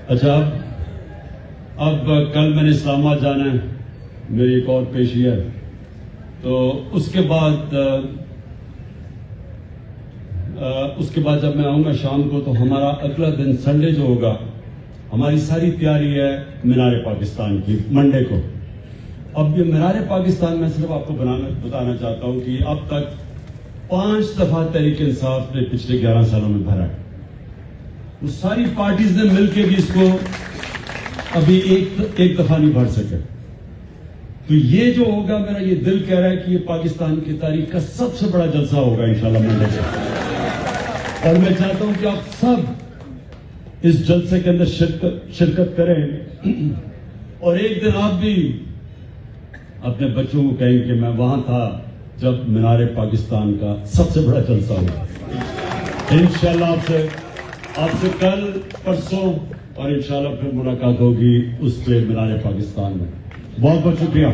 اچھا اب کل میں نے اسلام آباد جانا ہے، میری ایک اور پیشی ہے، تو اس کے بعد جب میں آؤں گا شام کو تو ہمارا اگلا دن سنڈے جو ہوگا، ہماری ساری تیاری ہے مینار پاکستان کی منڈے کو. اب یہ مینار پاکستان میں صرف آپ کو بتانا چاہتا ہوں کہ اب تک 5 دفعہ تحریک انصاف نے پچھلے 11 سالوں میں بھرا ہے. وہ ساری پارٹیز نے مل کے بھی اس کو ابھی ایک دفعہ نہیں بھر سکے. تو یہ جو ہوگا، میرا یہ دل کہہ رہا ہے کہ یہ پاکستان کی تاریخ کا سب سے بڑا جلسہ ہوگا انشاءاللہ منڈے سے. اور میں چاہتا ہوں کہ آپ سب اس جلسے کے اندر شرکت کریں، اور ایک دن آپ بھی اپنے بچوں کو کہیں کہ میں وہاں تھا جب مینار پاکستان کا سب سے بڑا جلسہ ہوگا. انشاءاللہ آپ سے کل پرسوں اور انشاءاللہ پھر ملاقات ہوگی اس پہ مینار پاکستان میں. بہت بہت شکریہ.